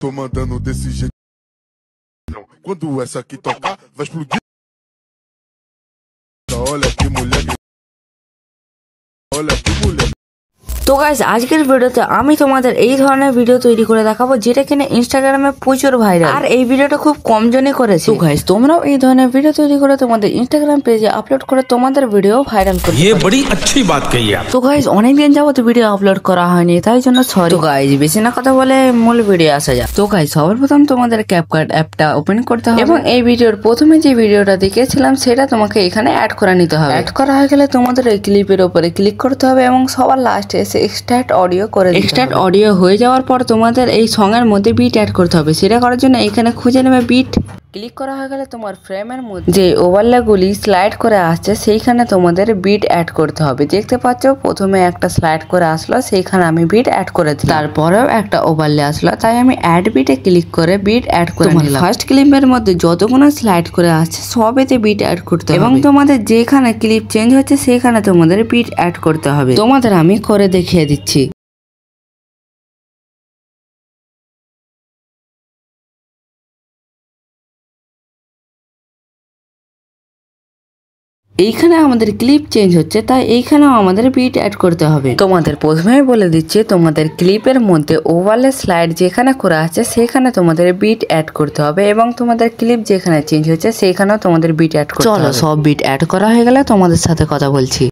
Tô mandando desse jeito. Quando essa aqui tocar, vai explodir. Olha que mulher. Olha que mulher. তো guys আজকের ভিডিওতে আমি তোমাদের এই ধরনের ভিডিও তৈরি করে দেখাবো যেটা কিনা ইনস্টাগ্রামে প্রচুর ভাইরাল আর এই ভিডিওটা খুব কম জনই করেছে। তো গাইস তোমরাও এই ধরনের ভিডিও তৈরি করে তোমাদের ইনস্টাগ্রাম পেজে আপলোড করে তোমাদের ভিডিও ভাইরাল করতে পারো। ये बड़ी अच्छी बात कही आप। তো গাইস অনেকদিন যাবত ভিডিও আপলোড করা হয়নি তাই জন্য সরি। তো গাইস বেশি না কথা বলে মূল ভিডিও আসা যাক। তো গাইস সর্বপ্রথম তোমাদের ক্যাপকাট অ্যাপটা ওপেন করতে হবে এবং এই ভিডিওর প্রথমে যে ভিডিওটা দেখিয়েছিলাম সেটা তোমাকে এখানে অ্যাড করে নিতে হবে। অ্যাড করা হয়ে গেলে তোমাদের এই ক্লিপের উপরে ক্লিক করতে হবে এবং সবার লাস্টে এসে এক্সট্রাক্ট অডিও করে এক্সট্রাক্ট অডিও হয়ে যাওয়ার পর তোমাদের এই সং এর মধ্যে বিট অ্যাড করতে হবে। সেটা করার জন্য এখানে খুঁজে নেবে বিট। ক্লিক করা হয়ে গেলে তোমার ফ্রেমের মধ্যে যে ওভারলেগুলি স্লাইড করে আসছে সেইখানে তোমাদের বিট অ্যাড করতে হবে। দেখতে পাচ্ছ প্রথমে একটা স্লাইড করে আসলো সেইখানে আমি বিট অ্যাড করে দিই, তারপরেও একটা ওভারলে আসলো তাই আমি অ্যাড বিটে ক্লিক করে বিট অ্যাড করে নিলাম। ফার্স্ট ক্লিপের মধ্যে যতগুলো স্লাইড করে আসছে সবেতে বিট অ্যাড করতে হবে এবং তোমাদের যেখানে ক্লিপ চেঞ্জ হচ্ছে সেখানে তোমাদের বিট অ্যাড করতে হবে। তোমাদের আমি করে দেখিয়ে দিচ্ছি। এইখানে আমাদের ক্লিপ চেঞ্জ হচ্ছে তাই এইখানেও আমাদের বিট অ্যাড করতে হবে। তোমাদের প্রথমেই বলে দিচ্ছি তোমাদের ক্লিপের মধ্যে ওভারলে স্লাইড যেখানে করা আছে সেখানে তোমাদের বিট অ্যাড করতে হবে এবং তোমাদের ক্লিপ যেখানে চেঞ্জ হচ্ছে সেখানেও তোমাদের বিট অ্যাড করতে হবে। চলো সব বিট অ্যাড করা হয়ে গেলে তোমাদের সাথে কথা বলছি।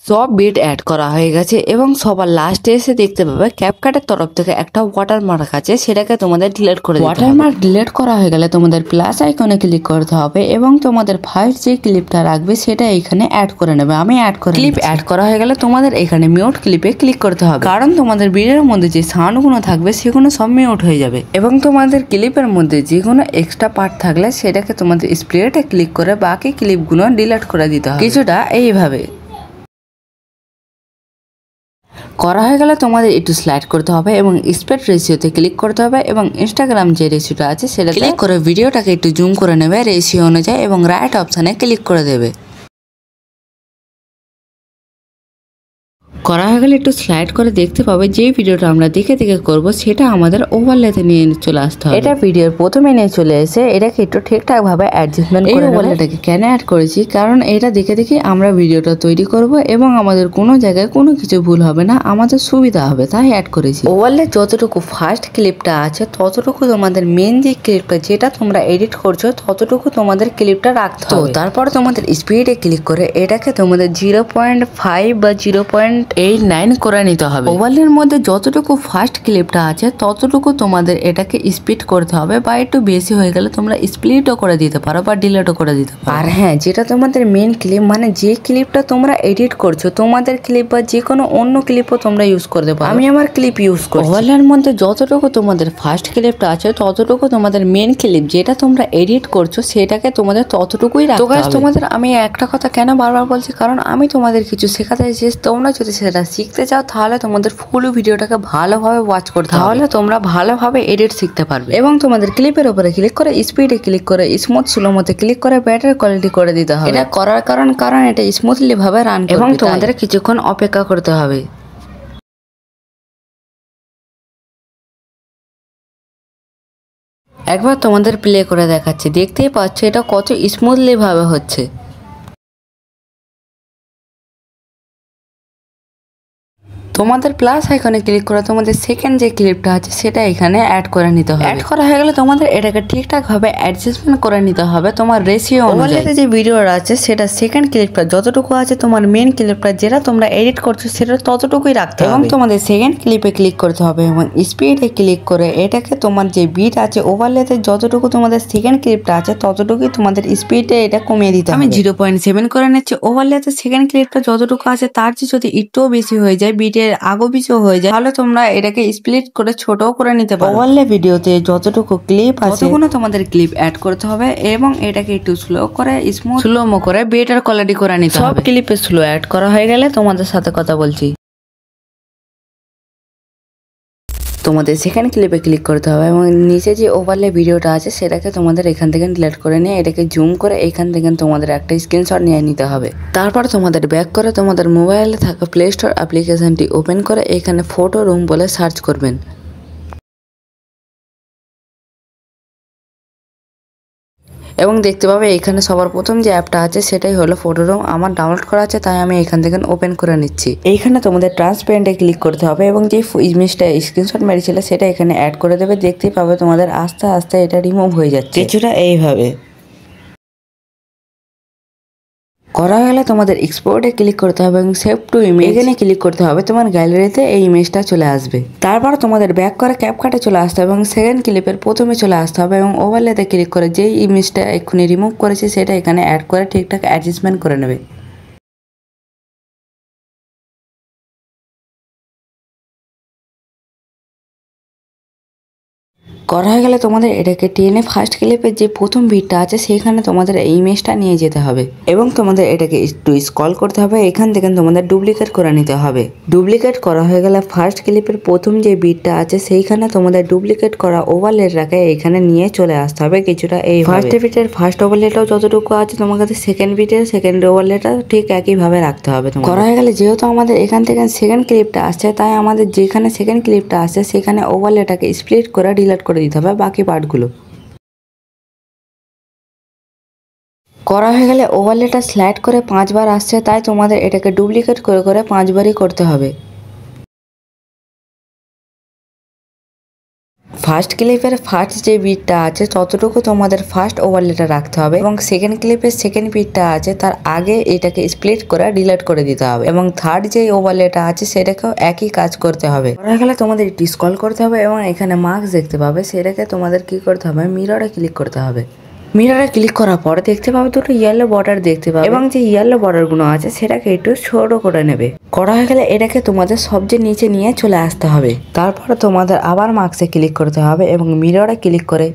সব বিট অ্যাড করা হয়ে গেছে এবং সবার লাস্টে এসে দেখতে পাবে ক্যাপকাটের তরফ থেকে একটা ওয়াটারমার্ক আছে, সেটাকে তোমাদের ডিলিট করে দিতে হবে। ওয়াটারমার্ক ডিলিট করা হয়ে গেলে তোমাদের প্লাস আইকনে ক্লিক করতে হবে এবং তোমাদের ফার্স্ট যে ক্লিপটা রাখবে সেটা এখানে অ্যাড করে নেবে। আমি অ্যাড করে ক্লিপ অ্যাড করা হয়ে গেলে তোমাদের এখানে মিউট ক্লিপে ক্লিক করতে হবে, কারণ তোমাদের ভিডিওর মধ্যে যে সাউন্ডগুলো থাকবে সেগুলো সব মিউট হয়ে যাবে এবং তোমাদের ক্লিপের মধ্যে যে কোনো এক্সট্রা পার্ট থাকলে সেটাকে তোমাদের স্প্লেটে ক্লিক করে বাকি ক্লিপগুলো ডিলিট করে দিতে হবে। কিছুটা এইভাবে করা হয়ে গেলে তোমাদের একটু স্লাইড করতে হবে এবং স্প্রেড রেশিওতে ক্লিক করতে হবে এবং ইনস্টাগ্রাম যে রেশিওটা আছে সেটা ক্লিক করে ভিডিওটাকে একটু জুম করে নেবে রেশিও অনুযায়ী এবং রাইট অপশানে ক্লিক করে দেবে। করা হয়ে গেলে একটু স্লাইড করে দেখতে পাবে যে ভিডিওটা আমরা দেখে দেখে করব সেটা আমাদের ওভারলেতে নিয়ে চলে আসতে হবে। এটা ভিডিওর প্রথমে নিয়ে চলে এসে এটাকে একটু ঠিকঠাক ভাবে অ্যাডজাস্টমেন্ট করে ওভারলেটাকে কেন অ্যাড করেছি কারণ এটা দেখে দেখে আমরা ভিডিওটা তৈরি করব এবং আমাদের কোনো জায়গায় কোনো কিছু ভুল হবে না, আমাদের সুবিধা হবে তাই অ্যাড করেছি। ওভারলে যতটুকু ফার্স্ট ক্লিপটা আছে ততটুকু তোমাদের মেন যে ক্লিপটা যেটা তোমরা এডিট করছো ততটুকু তোমাদের ক্লিপটা রাখতে হবে। তারপর তোমাদের স্পিডে ক্লিক করে এটাকে তোমাদের 0.5 বা 0.89 করে নিতে হবে। ওভারলের মধ্যে যতটুকু ফার্স্ট ক্লিপটা আছে ততটুকু তোমাদের এটাকে স্পিড করতে হবে বা একটু বেশি হয়ে গেলে তোমরা স্প্লিটও করে দিতে পারো বা ডিলিটও করে দিতে পারো। আর হ্যাঁ, যেটা তোমাদের মেন ক্লিপ মানে যে ক্লিপটা তোমরা এডিট করছো তোমাদের ক্লিপ বা যে কোনো অন্য ক্লিপও তোমরা ইউজ করতে পারো। আমি আমার ক্লিপ ইউজ করি। ওভারলের মধ্যে যতটুকু তোমাদের ফার্স্ট ক্লিপটা আছে ততটুকু তোমাদের মেন ক্লিপ যেটা তোমরা এডিট করছো সেটাকে তোমাদের ততটুকুই রাখতে হবে। তো গাইস তোমাদের আমি একটা কথা কেন বারবার বলছি কারণ আমি তোমাদের কিছু শেখাতে চাইছি, তোমরা যদি সেটা শিখতে চাও তাহলে তোমাদের ফুল ভিডিওটাকে ভালোভাবে ওয়াচ করতে হবে, তাহলে তোমরা ভালোভাবে এডিট শিখতে পারবে। এবং তোমাদের ক্লিপের উপরে ক্লিক করে স্পিডে ক্লিক করে স্মুথ স্লোমোতে ক্লিক করে ব্যাটারি কোয়ালিটি করে দিতে হবে। এটা করার কারণ এটা স্মুথলি ভাবে রান করবে এবং তোমাদের কিছুক্ষণ অপেক্ষা করতে হবে। একবার তোমাদের প্লে করে দেখাচ্ছি, দেখতেই পাচ্ছ এটা কত স্মুথলি ভাবে হচ্ছে। তোমাদের প্লাস আইকনে ক্লিক করে তোমাদের সেকেন্ড যে ক্লিপটা আছে সেটা এখানে অ্যাড করে নিতে হবে। অ্যাড করা হয়ে গেলে তোমাদের এটাকে ঠিকঠাক ভাবে অ্যাডজাস্টমেন্ট করে নিতে হবে তোমার রেশিও অনুযায়ী। যে ভিডিওটা আছে সেটা সেকেন্ড ক্লিপটা যতটুকু আছে তোমার মেন ক্লিপটা যেটা তোমরা এডিট করছো সেটা ততটুকুই রাখতে হবে এবং তোমাদের সেকেন্ড ক্লিপে ক্লিক করতে হবে এবং স্পিডে ক্লিক করে এটাকে তোমার যে বিট আছে ওভারলেতে যতটুকু তোমাদের সেকেন্ড ক্লিপটা আছে ততটুকুই তোমাদের স্পিডে এটা কমিয়ে দিতে হবে। আমি 0.7 করে নিচ্ছি। ওভারলেতে সেকেন্ড ক্লিপটা যতটুকু আছে তার চেয়ে যদি একটুও বেশি হয়ে যায় বিটের আগো পিছু হয়ে যায় তাহলে তোমরা এটাকে স্প্লিট করে ছোট করে নিতে পারো। ওভারলে ভিডিওতে যতটুকু ক্লিপ আছে ততগুলো তোমাদের ক্লিপ অ্যাড করতে হবে এবং এটাকে একটু স্লো করে স্লোমো করে বেটার কোয়ালিটি করে নিতে হবে। সব ক্লিপে স্লো অ্যাড করা হয়ে গেলে তোমাদের সাথে কথা বলছি। তো তোমাদের সেকেন্ড ক্লিপে ক্লিক করতে হবে এবং নিচে যে ওভারলে ভিডিওটা আছে সেটাকে তোমাদের এখান থেকে ডিলিট করে নিয়ে এটাকে জুম করে এখান থেকে তোমাদের একটা স্ক্রিনশট নিয়ে নিতে হবে। তারপর তোমাদের ব্যাক করে তোমাদের মোবাইলে থাকা প্লে স্টোর অ্যাপ্লিকেশনটি ওপেন করে এখানে ফটো রুম বলে সার্চ করবেন। এবং দেখতে পাবে এখানে সবার প্রথম যে অ্যাপটা আছে সেটাই হলো ফটো রুম। আমার ডাউনলোড করা আছে তাই আমি এখান থেকে ওপেন করে নিচ্ছি। এইখানে তোমাদের ট্রান্সপারেন্টে ক্লিক করতে হবে এবং যে ইমেজটা স্ক্রিনশট মেরেছিল সেটা এখানে অ্যাড করে দেবে। দেখতেই পাবে তোমাদের আস্তে আস্তে এটা রিমুভ হয়ে যাচ্ছে কিছুটা এইভাবে। করা গেলে তোমাদের এক্সপোর্টে ক্লিক করতে হবে এবং সেভ টু ইমেজ এখানে ক্লিক করতে হবে। তোমার গ্যালারিতে এই ইমেজটা চলে আসবে। তারপর তোমাদের ব্যাক করে ক্যাপকাটে চলে আসতে হবে এবং সেকেন্ড ক্লিপের প্রথমে চলে আসতে হবে এবং ওভারলেতে ক্লিক করে যেই ইমেজটা এক্ষুনি রিমুভ করেছে সেটা এখানে অ্যাড করে ঠিকঠাক অ্যাডজাস্টমেন্ট করে নেবে। করা হয়ে গেলে তোমাদের এটাকে টেনে ফার্স্ট ক্লিপের যে প্রথম ভিডটা আছে সেইখানে তোমাদের এই ইমেজটা নিয়ে যেতে হবে এবং তোমাদের এটাকে একটু স্ক্রল করতে হবে। এখান থেকে তোমাদের ডুপ্লিকেট করে নিতে হবে। ডুপ্লিকেট করা হয়ে গেলে ফার্স্ট ক্লিপের প্রথম যে ভিডটা আছে সেইখানে তোমাদের ডুপ্লিকেট করা ওভারলেটাকে এখানে নিয়ে চলে আসতে হবে কিছুটা এই ফার্স্ট ভিডের ফার্স্ট ওভারলেটাও যতটুকু আছে তোমার কাছে সেকেন্ড ভিডের সেকেন্ড ওভারলেটা ঠিক একইভাবে রাখতে হবে। করা হয়ে গেলে যেহেতু আমাদের এখান থেকে সেকেন্ড ক্লিপটা আসছে তাই আমাদের যেখানে সেকেন্ড ক্লিপটা আসছে সেখানে ওভারলেটাকে স্প্লিট করে ডিলিট করে দিতে হবে বাকি পার্টগুলো। করা হয়ে গেলে ওভারলেটা স্লাইড করে 5 বার আসছে তাই তোমাদের এটাকে ডুপ্লিকেট করে করে 5 বারই করতে হবে। ফার্স্ট ক্লিপের ফার্স্ট যে বিটটা আছে ততটুকু তোমাদের ফার্স্ট ওভারলেটা রাখতে হবে এবং সেকেন্ড ক্লিপের সেকেন্ড বিটটা আছে তার আগে এটাকে স্প্লিট করে ডিলিট করে দিতে হবে এবং থার্ড যে ওভারলেটা আছে সেটাকেও একই কাজ করতে হবে। করা গেলে তোমাদের একটু স্ক্রল করতে হবে এবং এখানে মার্কস দেখতে পাবে সেটাকে তোমাদের কি করতে হবে মিররে ক্লিক করতে হবে। মিররে ক্লিক করার পর দেখতে পাবে দুটো ইয়েলো বর্ডার দেখতে পাবে এবং যে ইয়েলো বর্ডারগুলো আছে সেটাকে একটু ছোট করে নেবে। করা হয়ে গেলে এটাকে তোমাদের সবচেয়ে নিচে নিয়ে চলে আসতে হবে। তারপরে তোমাদের আবার মার্কসে ক্লিক করতে হবে এবং মিররে ক্লিক করে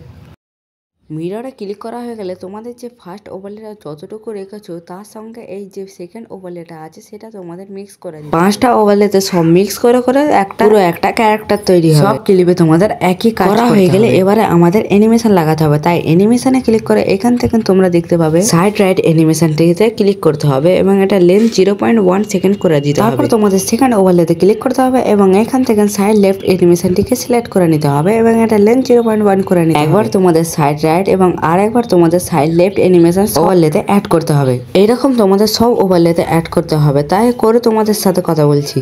মিররে ক্লিক করা হয়ে গেলে তোমাদের যে ফার্স্ট ওভারলেটা যতটুকু রেখেছো তার সঙ্গে এই যে সেকেন্ড ওভারলেটা আছে সেটা তোমাদের মিক্স করে দিতে হবে। 5টা ওভারলেতে সব মিক্স করে করে পুরো একটা ক্যারেক্টার তৈরি হবে। সব ক্লিপে তোমাদের একই কাজ করা হয়ে গেলে এবারে আমাদের অ্যানিমেশন লাগাতে হবে। তাই অ্যানিমেশনে ক্লিক করে এখান থেকে তোমরা দেখতে পাবে সাইড রাইট অ্যানিমেশনটিতে ক্লিক করতে হবে এবং এটা লেন্থ 0.1 সেকেন্ড করে দিতে হবে। তারপর তোমাদের সেকেন্ড ওভারলেতে ক্লিক করতে হবে এবং এখান থেকে সাইড লেফট অ্যানিমেশনটিকে সিলেক্ট করে নিতে হবে এবং এটা লেন্থ 0.1 করে নিতে হবে। একবার তোমাদের সাইড রাইট এবং আরেকবার তোমাদের সাইড লেফট অ্যানিমেশন ওভারলেতে অ্যাড করতে হবে। এইরকম তোমাদের সব ওভারলেতে অ্যাড করতে হবে। তাই করে তোমাদের সাথে কথা বলছি।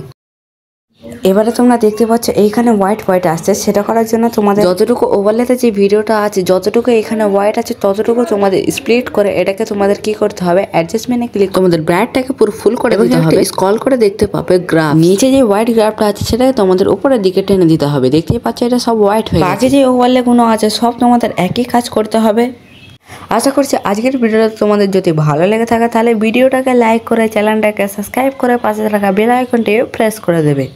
এবারে তোমরা দেখতে পাচ্ছ এইখানে হোয়াইট আসছে। সেটা করার জন্য তোমাদের যতটুকু ওভারলেতে যে ভিডিওটা আছে যতটুকু এখানে হোয়াইট আছে ততটুকু তোমাদের স্প্লিট করে এটাকে তোমাদের কি করতে হবে অ্যাডজাস্টমেন্টে ক্লিক তোমাদের ব্রাইটটাকে পুরো ফুল করে দিতে হবে। স্ক্রল করে দেখতে পাবে গ্রাফ নিচে যে হোয়াইট গ্রাফটা আছে সেটাকে তোমাদের উপরের দিকে টেনে দিতে হবে। দেখতেই পাচ্ছ এটা সব হোয়াইট হয়ে গেছে। বাকি যে ওভারলেগুলো আছে সব তোমাদের একই কাজ করতে হবে। আশা করছি আজকের ভিডিওটা তোমাদের যদি ভালো লেগে থাকে তাহলে ভিডিওটাকে লাইক করে চ্যানেলটাকে সাবস্ক্রাইব করে পাশে থাকা বেল আইকনটি প্রেস করে দেবে।